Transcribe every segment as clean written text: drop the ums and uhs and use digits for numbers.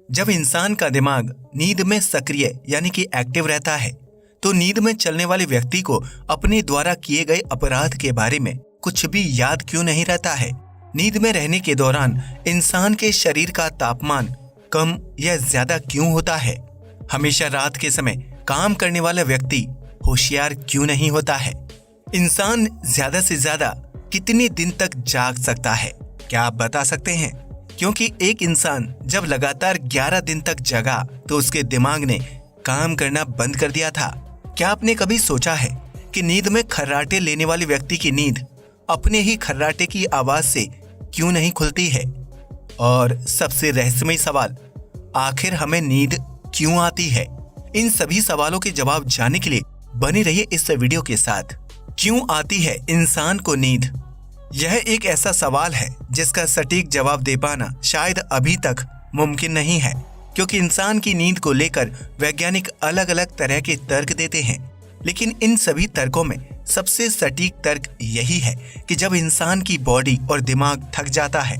जब इंसान का दिमाग नींद में सक्रिय यानी कि एक्टिव रहता है तो नींद में चलने वाले व्यक्ति को अपने द्वारा किए गए अपराध के बारे में कुछ भी याद क्यों नहीं रहता है। नींद में रहने के दौरान इंसान के शरीर का तापमान कम या ज्यादा क्यों होता है। हमेशा रात के समय काम करने वाला व्यक्ति होशियार क्यों नहीं होता है। इंसान ज्यादा से ज्यादा कितने दिन तक जाग सकता है, क्या आप बता सकते हैं? क्योंकि एक इंसान जब लगातार 11 दिन तक जगा तो उसके दिमाग ने काम करना बंद कर दिया था। क्या आपने कभी सोचा है कि नींद में खर्राटे लेने वाले व्यक्ति की नींद अपने ही खर्राटे की आवाज से क्यों नहीं खुलती है? और सबसे रहस्यमय सवाल, आखिर हमें नींद क्यों आती है? इन सभी सवालों के जवाब जानने के लिए बने रहिए इस वीडियो के साथ। क्यों आती है इंसान को नींद? यह एक ऐसा सवाल है जिसका सटीक जवाब दे पाना शायद अभी तक मुमकिन नहीं है, क्योंकि इंसान की नींद को लेकर वैज्ञानिक अलग अलग तरह के तर्क देते हैं। लेकिन इन सभी तर्कों में सबसे सटीक तर्क यही है कि जब इंसान की बॉडी और दिमाग थक जाता है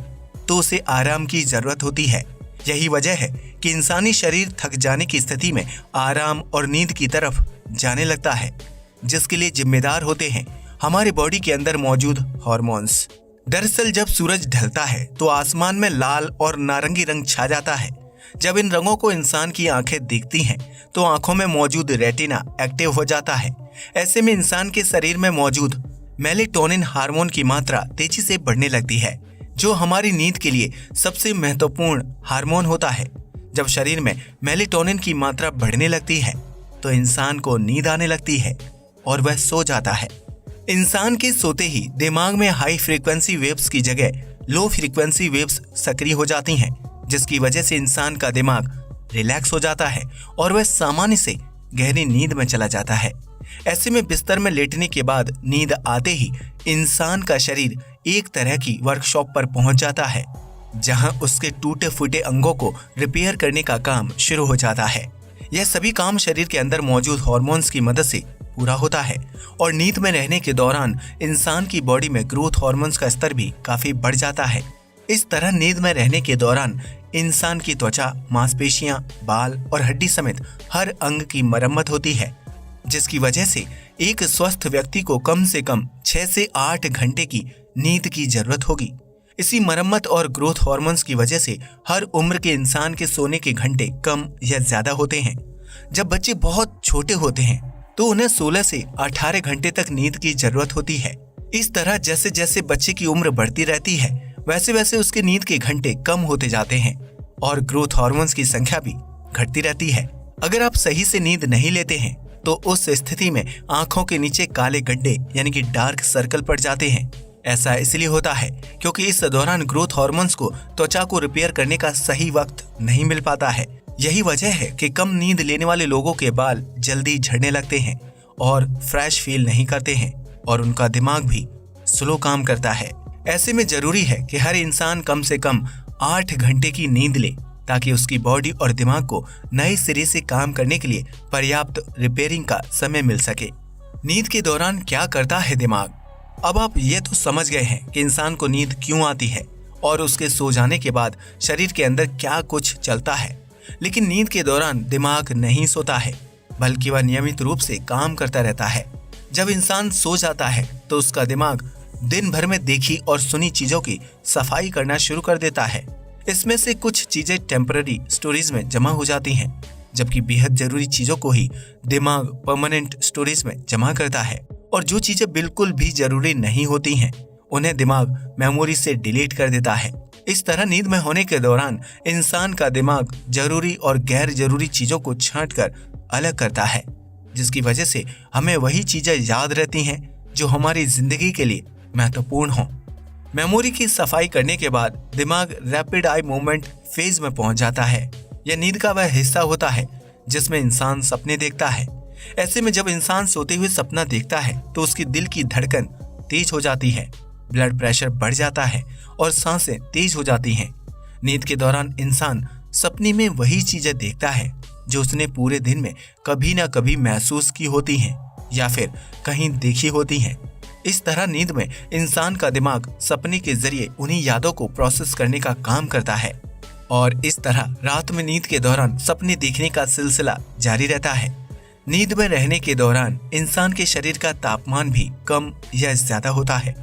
तो उसे आराम की जरूरत होती है। यही वजह है कि इंसानी शरीर थक जाने की स्थिति में आराम और नींद की तरफ जाने लगता है, जिसके लिए जिम्मेदार होते हैं हमारे बॉडी के अंदर मौजूद हार्मोन्स। दरअसल जब सूरज ढलता है तो आसमान में लाल और नारंगी रंग छा जाता है। जब इन रंगों को इंसान की आंखें देखती हैं तो आंखों में मौजूद रेटिना एक्टिव हो जाता है। ऐसे में इंसान के शरीर में मौजूद मेलेटोनिन हार्मोन की मात्रा तेजी से बढ़ने लगती है, जो हमारी नींद के लिए सबसे महत्वपूर्ण हार्मोन होता है। जब शरीर में मेलेटोनिन की मात्रा बढ़ने लगती है तो इंसान को नींद आने लगती है और वह सो जाता है। इंसान के सोते ही दिमाग में हाई फ्रीक्वेंसी वेव्स की जगह लो फ्रीक्वेंसी वेव्स सक्रिय हो जाती हैं, जिसकी वजह से इंसान का दिमाग रिलैक्स हो जाता है और वह सामान्य से गहरी नींद में चला जाता है। ऐसे में बिस्तर में लेटने के बाद नींद आते ही इंसान का शरीर एक तरह की वर्कशॉप पर पहुंच जाता है, जहां उसके टूटे फूटे अंगों को रिपेयर करने का काम शुरू हो जाता है। यह सभी काम शरीर के अंदर मौजूद हार्मोन्स की मदद से पूरा होता है और नींद में रहने के दौरान इंसान की बॉडी में ग्रोथ हार्मोन्स का स्तर भी काफी बढ़ जाता है। इस तरह नींद में रहने के दौरान इंसान की त्वचा, मांसपेशियां, बाल और हड्डी समेत हर अंग की मरम्मत होती है, जिसकी वजह से एक स्वस्थ व्यक्ति को कम से कम 6 से 8 घंटे की नींद की जरूरत होगी। इसी मरम्मत और ग्रोथ हार्मोन्स की वजह से हर उम्र के इंसान के सोने के घंटे कम या ज्यादा होते हैं। जब बच्चे बहुत छोटे होते हैं तो उन्हें 16 से 18 घंटे तक नींद की जरूरत होती है। इस तरह जैसे जैसे बच्चे की उम्र बढ़ती रहती है वैसे वैसे उसके नींद के घंटे कम होते जाते हैं और ग्रोथ हार्मोन्स की संख्या भी घटती रहती है। अगर आप सही से नींद नहीं लेते हैं तो उस स्थिति में आंखों के नीचे काले गड्ढे यानी कि डार्क सर्कल पड़ जाते हैं। ऐसा इसलिए होता है क्योंकि इस दौरान ग्रोथ हार्मोन्स को त्वचा को रिपेयर करने का सही वक्त नहीं मिल पाता है। यही वजह है कि कम नींद लेने वाले लोगों के बाल जल्दी झड़ने लगते हैं और फ्रेश फील नहीं करते हैं और उनका दिमाग भी स्लो काम करता है। ऐसे में जरूरी है कि हर इंसान कम से कम 8 घंटे की नींद ले, ताकि उसकी बॉडी और दिमाग को नए सिरे से काम करने के लिए पर्याप्त रिपेयरिंग का समय मिल सके। नींद के दौरान क्या करता है दिमाग? अब आप ये तो समझ गए हैं कि इंसान को नींद क्यों आती है और उसके सो जाने के बाद शरीर के अंदर क्या कुछ चलता है। लेकिन नींद के दौरान दिमाग नहीं सोता है, बल्कि वह नियमित रूप से काम करता रहता है। जब इंसान सो जाता है तो उसका दिमाग दिन भर में देखी और सुनी चीजों की सफाई करना शुरू कर देता है। इसमें से कुछ चीजें टेम्पररी स्टोरेज में जमा हो जाती हैं, जबकि बेहद जरूरी चीजों को ही दिमाग परमानेंट स्टोरेज में जमा करता है और जो चीजें बिल्कुल भी जरूरी नहीं होती हैं उन्हें दिमाग मेमोरी से डिलीट कर देता है। इस तरह नींद में होने के दौरान इंसान का दिमाग जरूरी और गैर जरूरी चीजों को छांटकर अलग करता है, जिसकी वजह से हमें वही चीजें याद रहती हैं जो हमारी जिंदगी के लिए महत्वपूर्ण हो। मेमोरी की सफाई करने के बाद दिमाग रैपिड आई मूवमेंट फेज में पहुंच जाता है। यह नींद का वह हिस्सा होता है जिसमें इंसान सपने देखता है। ऐसे में जब इंसान सोते हुए सपना देखता है तो उसकी दिल की धड़कन तेज हो जाती है, ब्लड प्रेशर बढ़ जाता है और सांसें तेज हो जाती हैं। नींद के दौरान इंसान सपने में वही चीजें देखता है जो उसने पूरे दिन में कभी ना कभी महसूस की होती हैं या फिर कहीं देखी होती हैं। इस तरह नींद में इंसान का दिमाग सपने के जरिए उन्हीं यादों को प्रोसेस करने का काम करता है। और इस तरह रात में नींद के दौरान सपने देखने का सिलसिला जारी रहता है। नींद में रहने के दौरान इंसान के शरीर का तापमान भी कम या ज्यादा होता है,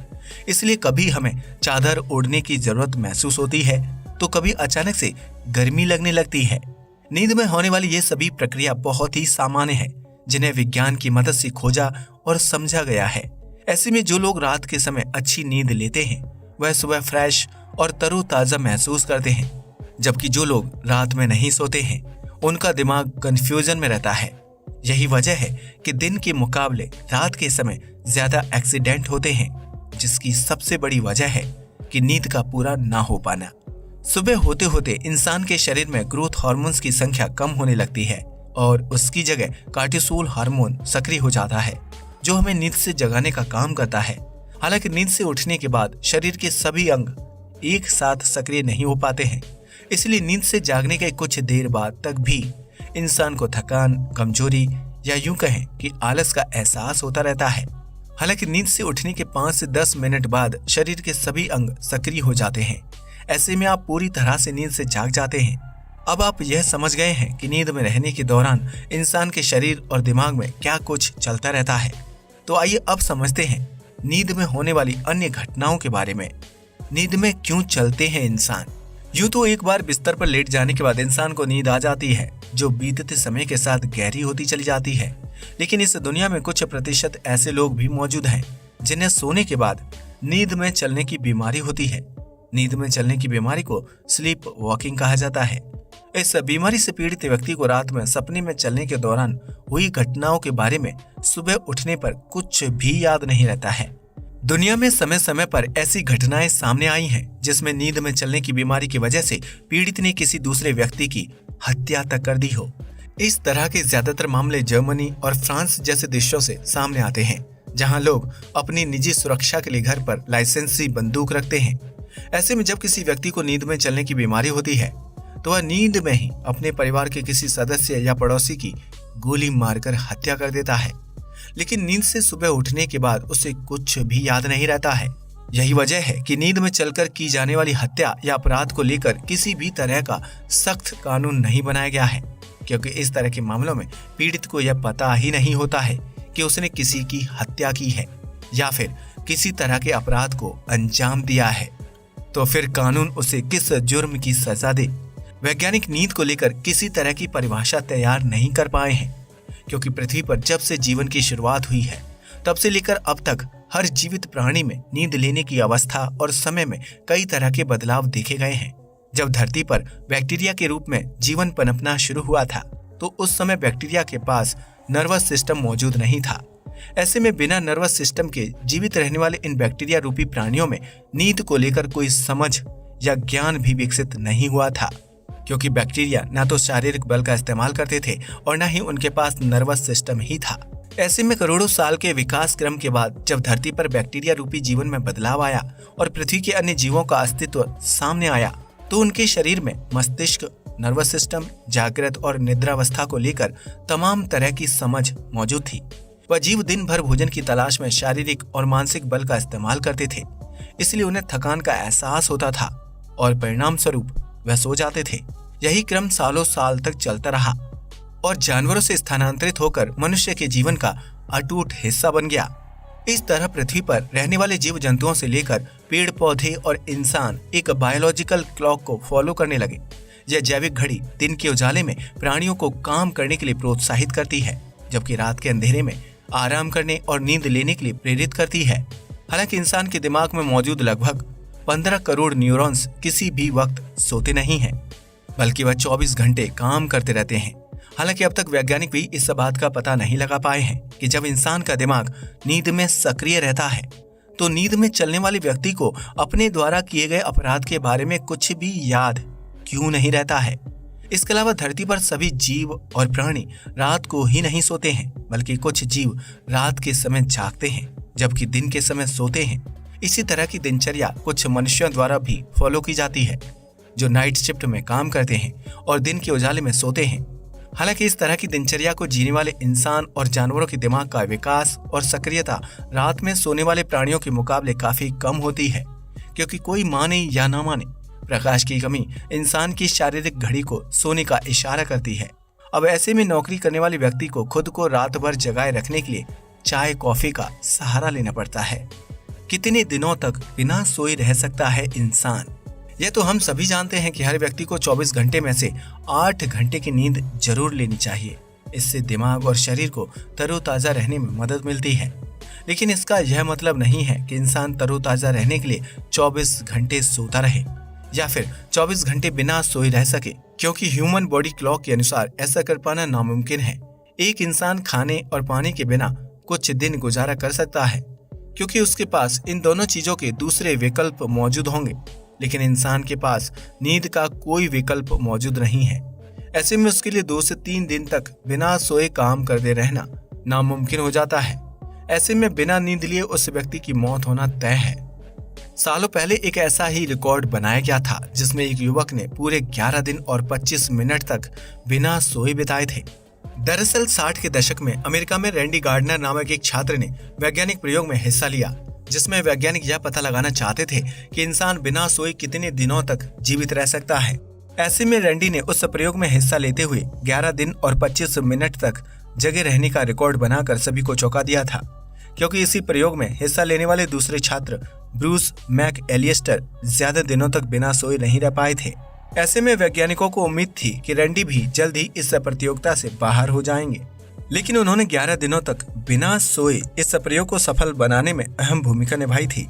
इसलिए कभी हमें चादर ओढ़ने की जरूरत महसूस होती है तो कभी अचानक से गर्मी लगने लगती है। नींद में होने वाली ये सभी प्रक्रिया बहुत ही सामान्य है, जिन्हें विज्ञान की मदद से खोजा और समझा गया है। ऐसे में जो लोग रात के समय अच्छी नींद लेते हैं वह सुबह फ्रेश और तरोताजा महसूस करते हैं, जबकि जो लोग रात में नहीं सोते हैं उनका दिमाग कंफ्यूजन में रहता है। यही वजह है कि दिन के मुकाबले रात के समय ज्यादा एक्सीडेंट होते हैं, जिसकी सबसे बड़ी वजह है कि नींद का पूरा ना हो पाना। सुबह होते होते इंसान के शरीर में ग्रोथ हार्मोन्स की संख्या कम होने लगती है और उसकी जगह कार्टिसोल हार्मोन सक्रिय हो जाता है, जो हमें नींद से जगाने का काम करता है। हालांकि नींद से उठने के बाद शरीर के सभी अंग एक साथ सक्रिय नहीं हो पाते हैं, इसलिए नींद से जागने के कुछ देर बाद तक भी इंसान को थकान, कमजोरी या यूं कहें कि आलस का एहसास होता रहता है। हालांकि नींद से उठने के 5 से 10 मिनट बाद शरीर के सभी अंग सक्रिय हो जाते हैं। ऐसे में आप पूरी तरह से नींद से जाग जाते हैं। अब आप यह समझ गए हैं कि नींद में रहने के दौरान इंसान के शरीर और दिमाग में क्या कुछ चलता रहता है। तो आइए अब समझते हैं नींद में होने वाली अन्य घटनाओं के बारे में। नींद में क्यों चलते हैं इंसान? यूं तो एक बार बिस्तर पर लेट जाने के बाद इंसान को नींद आ जाती है, जो बीतते समय के साथ गहरी होती चली जाती है। लेकिन इस दुनिया में कुछ प्रतिशत ऐसे लोग भी मौजूद हैं जिन्हें सोने के बाद नींद में चलने की बीमारी होती है। नींद में चलने की बीमारी को स्लीप वॉकिंग कहा जाता है। इस बीमारी से पीड़ित व्यक्ति को रात में सपने में चलने के दौरान हुई घटनाओं के बारे में सुबह उठने पर कुछ भी याद नहीं रहता है। दुनिया में समय समय पर ऐसी घटनाएं सामने आई हैं जिसमें नींद में चलने की बीमारी की वजह से पीड़ित ने किसी दूसरे व्यक्ति की हत्या तक कर दी हो। इस तरह के ज्यादातर मामले जर्मनी और फ्रांस जैसे देशों से सामने आते हैं, जहां लोग अपनी निजी सुरक्षा के लिए घर पर लाइसेंसी बंदूक रखते हैं। ऐसे में जब किसी व्यक्ति को नींद में चलने की बीमारी होती है तो वह नींद में ही अपने परिवार के किसी सदस्य या पड़ोसी की गोली मारकर हत्या कर देता है। लेकिन नींद से सुबह उठने के बाद उसे कुछ भी याद नहीं रहता है। यही वजह है कि नींद में चलकर की जाने वाली हत्या या अपराध को लेकर किसी भी तरह का सख्त कानून नहीं बनाया गया है, क्योंकि इस तरह के मामलों में पीड़ित को यह पता ही नहीं होता है कि उसने किसी की हत्या की है या फिर किसी तरह के अपराध को अंजाम दिया है। तो फिर कानून उसे किस जुर्म की सजा दे? वैज्ञानिक नींद को लेकर किसी तरह की परिभाषा तैयार नहीं कर पाए हैं, क्योंकि पृथ्वी पर जब से जीवन की शुरुआत हुई है तब से लेकर अब तक हर जीवित प्राणी में नींद लेने की अवस्था और समय में कई तरह के बदलाव देखे गए हैं। जब धरती पर बैक्टीरिया के रूप में जीवन पनपना शुरू हुआ था तो उस समय बैक्टीरिया के पास नर्वस सिस्टम मौजूद नहीं था। ऐसे में बिना नर्वस सिस्टम के जीवित रहने वाले इन बैक्टीरिया रूपी प्राणियों में नींद को लेकर कोई समझ या ज्ञान भी विकसित नहीं हुआ था, क्योंकि बैक्टीरिया ना तो शारीरिक बल का इस्तेमाल करते थे और न ही उनके पास नर्वस सिस्टम ही था। ऐसे में करोड़ों साल के विकास क्रम के बाद जब धरती पर बैक्टीरिया रूपी जीवन में बदलाव आया और पृथ्वी के अन्य जीवों का अस्तित्व सामने आया, तो उनके शरीर में मस्तिष्क, नर्वस सिस्टम, जागृत और निद्रावस्था को लेकर तमाम तरह की समझ मौजूद थी। वह जीव दिन भर भोजन की तलाश में शारीरिक और मानसिक बल का इस्तेमाल करते थे, इसलिए उन्हें थकान का एहसास होता था और परिणाम स्वरूप वह सो जाते थे। यही क्रम सालों साल तक चलता रहा और जानवरों से स्थानांतरित होकर मनुष्य के जीवन का अटूट हिस्सा बन गया। इस तरह पृथ्वी पर रहने वाले जीव जंतुओं से लेकर पेड़ पौधे और इंसान एक बायोलॉजिकल क्लॉक को फॉलो करने लगे। यह जैविक घड़ी दिन के उजाले में प्राणियों को काम करने के लिए प्रोत्साहित करती है, जबकि रात के अंधेरे में आराम करने और नींद लेने के लिए प्रेरित करती है। हालांकि इंसान के दिमाग में मौजूद लगभग 15 करोड़ न्यूरॉन्स किसी भी वक्त सोते नहीं हैं, बल्कि वह 24 घंटे काम करते रहते हैं। हालांकि अब तक वैज्ञानिक भी इस बात का पता नहीं लगा पाए हैं कि जब इंसान का दिमाग नींद में सक्रिय रहता है तो नींद में चलने वाले व्यक्ति को अपने द्वारा किए गए अपराध के बारे में कुछ भी याद क्यों नहीं रहता है। इसके अलावा धरती पर सभी जीव और प्राणी रात को ही नहीं सोते हैं, बल्कि कुछ जीव रात के समय जागते हैं जबकि दिन के समय सोते हैं। इसी तरह की दिनचर्या कुछ मनुष्यों द्वारा भी फॉलो की जाती है, जो नाइट शिफ्ट में काम करते हैं और दिन के उजाले में सोते हैं। हालांकि इस तरह की दिनचर्या को जीने वाले इंसान और जानवरों के दिमाग का विकास और सक्रियता रात में सोने वाले प्राणियों के मुकाबले काफी कम होती है, क्योंकि कोई माने या ना माने प्रकाश की कमी इंसान की शारीरिक घड़ी को सोने का इशारा करती है। अब ऐसे में नौकरी करने वाले व्यक्ति को खुद को रात भर जगाए रखने के लिए चाय कॉफी का सहारा लेना पड़ता है। कितने दिनों तक बिना सोए रह सकता है इंसान? यह तो हम सभी जानते हैं कि हर व्यक्ति को 24 घंटे में से 8 घंटे की नींद जरूर लेनी चाहिए। इससे दिमाग और शरीर को तरोताजा रहने में मदद मिलती है। लेकिन इसका यह मतलब नहीं है कि इंसान तरोताजा रहने के लिए 24 घंटे सोता रहे या फिर 24 घंटे बिना सोए रह सके, क्योंकि ह्यूमन बॉडी क्लॉक के अनुसार ऐसा कर पाना नामुमकिन है। एक इंसान खाने और पानी के बिना कुछ दिन गुजारा कर सकता है, क्योंकि उसके पास इन दोनों चीजों के दूसरे विकल्प मौजूद होंगे, लेकिन इंसान के पास नींद का कोई विकल्प मौजूद नहीं है। ऐसे में उसके लिए 2 से 3 दिन तक बिना सोए काम करते रहना नामुमकिन हो जाता है। ऐसे में बिना नींद लिए उस व्यक्ति की मौत होना तय है। सालों पहले एक ऐसा ही रिकॉर्ड बनाया गया था, जिसमें एक युवक ने पूरे 11 दिन और 25 मिनट तक बिना सोए बिताए थे। दरअसल 60 के दशक में अमेरिका में रैंडी गार्डनर नामक एक छात्र ने वैज्ञानिक प्रयोग में हिस्सा लिया, जिसमें वैज्ञानिक यह पता लगाना चाहते थे कि इंसान बिना सोए कितने दिनों तक जीवित रह सकता है। ऐसे में रैंडी ने उस प्रयोग में हिस्सा लेते हुए 11 दिन और 25 मिनट तक जगे रहने का रिकॉर्ड बनाकर सभी को चौंका दिया था, क्योंकि इसी प्रयोग में हिस्सा लेने वाले दूसरे छात्र ब्रूस मैक एलियस्टर ज्यादा दिनों तक बिना सोए नहीं रह पाए थे। ऐसे में वैज्ञानिकों को उम्मीद थी कि रैंडी भी जल्द ही इस प्रतियोगिता से बाहर हो जाएंगे, लेकिन उन्होंने 11 दिनों तक बिना सोए इस प्रयोग को सफल बनाने में अहम भूमिका निभाई थी।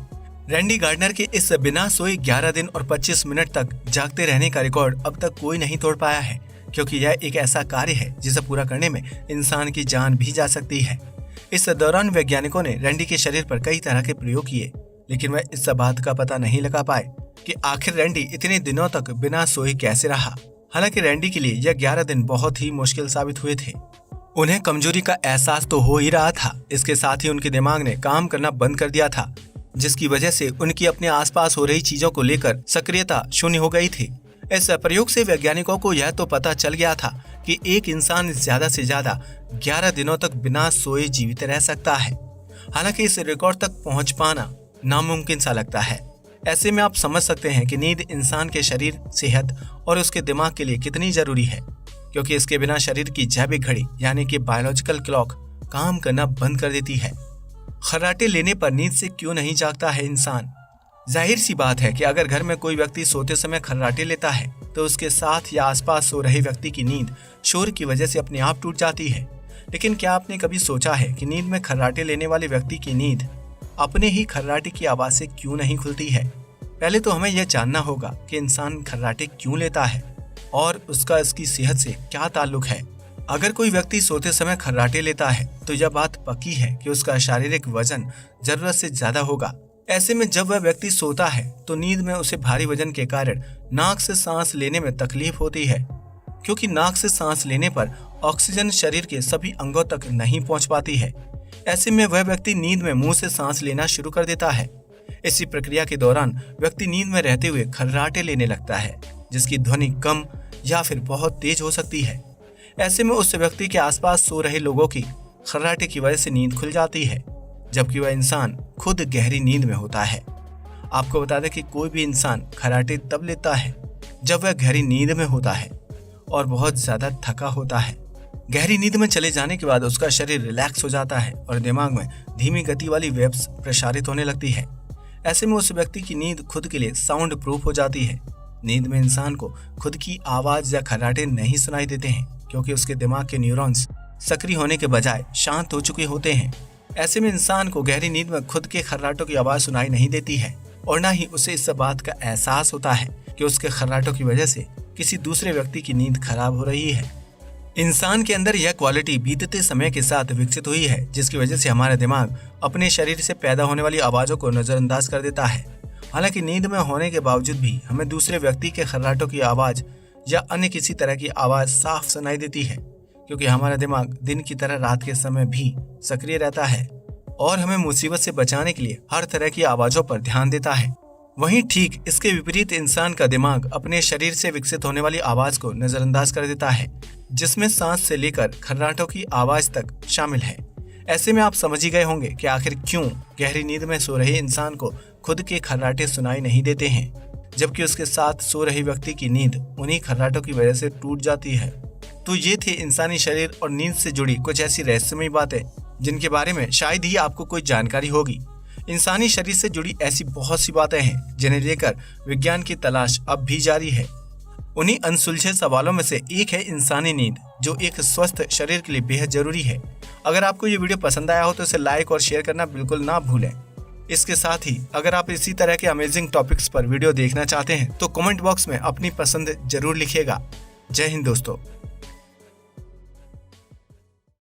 रैंडी गार्डनर के इस बिना सोए 11 दिन और 25 मिनट तक जागते रहने का रिकॉर्ड अब तक कोई नहीं तोड़ पाया है, क्योंकि यह एक ऐसा कार्य है जिसे पूरा करने में इंसान की जान भी जा सकती है। इस दौरान वैज्ञानिकों ने रैंडी के शरीर पर कई तरह के प्रयोग किए, लेकिन वह इस बात का पता नहीं लगा पाए कि आखिर रैंडी इतने दिनों तक बिना सोए कैसे रहा। हालांकि रैंडी के लिए यह 11 दिन बहुत ही मुश्किल साबित हुए थे। उन्हें कमजोरी का एहसास तो हो ही रहा था, इसके साथ ही उनके दिमाग ने काम करना बंद कर दिया था, जिसकी वजह से उनकी अपने आसपास हो रही चीजों को लेकर सक्रियता शून्य हो गई थी। इस प्रयोग से वैज्ञानिकों को यह तो पता चल गया था कि एक इंसान ज्यादा से ज्यादा 11 दिनों तक बिना सोए जीवित रह सकता है। हालांकि इस रिकॉर्ड तक पहुंच पाना नामुमकिन सा लगता है। ऐसे में आप समझ सकते हैं कि नींद इंसान के शरीर, सेहत और उसके दिमाग के लिए कितनी जरूरी है, क्योंकि इसके बिना शरीर की जैविक घड़ी यानी कि बायोलॉजिकल क्लॉक काम करना बंद कर देती है। खर्राटे लेने पर नींद से क्यों नहीं जागता है इंसान? जाहिर सी बात है कि अगर घर में कोई व्यक्ति सोते समय खर्राटे लेता है तो उसके साथ या आसपास सो रहे व्यक्ति की नींद शोर की वजह से अपने आप टूट जाती है। लेकिन क्या आपने कभी सोचा है कि नींद में खर्राटे लेने वाले व्यक्ति की नींद अपने ही खर्राटे की आवाज से क्यों नहीं खुलती है? पहले तो हमें यह जानना होगा कि इंसान खर्राटे क्यों लेता है और उसका इसकी सेहत से क्या ताल्लुक है। अगर कोई व्यक्ति सोते समय खर्राटे लेता है तो यह बात पक्की है कि उसका शारीरिक वजन जरूरत से ज्यादा होगा। ऐसे में जब वह व्यक्ति सोता है तो नींद में उसे भारी वजन के कारण नाक से सांस लेने में तकलीफ होती है, क्योंकि नाक से सांस लेने पर ऑक्सीजन शरीर के सभी अंगों तक नहीं पहुंच पाती है। ऐसे में वह व्यक्ति नींद में मुंह से सांस लेना शुरू कर देता है। इसी प्रक्रिया के दौरान व्यक्ति नींद में रहते हुए खर्राटे लेने लगता है, जिसकी ध्वनि कम या फिर बहुत तेज हो सकती है। ऐसे में उस व्यक्ति के आसपास सो रहे लोगों की खर्राटे की वजह से नींद खुल जाती है, जबकि वह इंसान खुद गहरी नींद में होता है। आपको बता दें कि कोई भी इंसान खर्राटे तब लेता है जब वह गहरी नींद में होता है और बहुत ज्यादा थका होता है। गहरी नींद में चले जाने के बाद उसका शरीर रिलैक्स हो जाता है और दिमाग में धीमी गति वाली वेव्स प्रसारित होने लगती है। ऐसे में उस व्यक्ति की नींद खुद के लिए साउंड प्रूफ हो जाती है। नींद में इंसान को खुद की आवाज या खर्राटे नहीं सुनाई देते हैं, क्योंकि उसके दिमाग के न्यूरॉन्स सक्रिय होने के बजाय शांत हो चुके होते हैं। ऐसे में इंसान को गहरी नींद में खुद के खर्राटों की आवाज सुनाई नहीं देती है और न ही उसे इस बात का एहसास होता है कि उसके खर्राटों की वजह से किसी दूसरे व्यक्ति की नींद खराब हो रही है। इंसान के अंदर यह क्वालिटी बीतते समय के साथ विकसित हुई है, जिसकी वजह से हमारा दिमाग अपने शरीर से पैदा होने वाली आवाजों को नजरअंदाज कर देता है। हालांकि नींद में होने के बावजूद भी हमें दूसरे व्यक्ति के खर्राटों की आवाज या अन्य किसी तरह की आवाज साफ सुनाई देती है, क्योंकि हमारा दिमाग दिन की तरह रात के समय भी सक्रिय रहता है और हमें मुसीबत से बचाने के लिए हर तरह की आवाजों पर ध्यान देता है। वहीं ठीक इसके विपरीत इंसान का दिमाग अपने शरीर से विकसित होने वाली आवाज को नजरअंदाज कर देता है, जिसमें सांस से लेकर खर्राटों की आवाज तक शामिल है। ऐसे में आप समझ ही गए होंगे कि आखिर क्यों गहरी नींद में सो रहे इंसान को खुद के खर्राटे सुनाई नहीं देते हैं। जबकि उसके साथ सो रही व्यक्ति की नींद उन्हीं खर्राटों की वजह से टूट जाती है। तो ये थे इंसानी शरीर और नींद से जुड़ी कुछ ऐसी रहस्यमयी बातें जिनके बारे में शायद ही आपको कोई जानकारी होगी। इंसानी शरीर से जुड़ी ऐसी बहुत सी बातें हैं जिन्हें लेकर विज्ञान की तलाश अब भी जारी है। उन्हीं अनसुलझे सवालों में से एक है इंसानी नींद, जो एक स्वस्थ शरीर के लिए बेहद जरूरी है। अगर आपको ये वीडियो पसंद आया हो तो इसे लाइक और शेयर करना बिल्कुल ना भूलें। इसके साथ ही अगर आप इसी तरह के अमेजिंग टॉपिक्स पर वीडियो देखना चाहते हैं तो कमेंट बॉक्स में अपनी पसंद जरूर लिखिएगा। जय हिंद दोस्तों।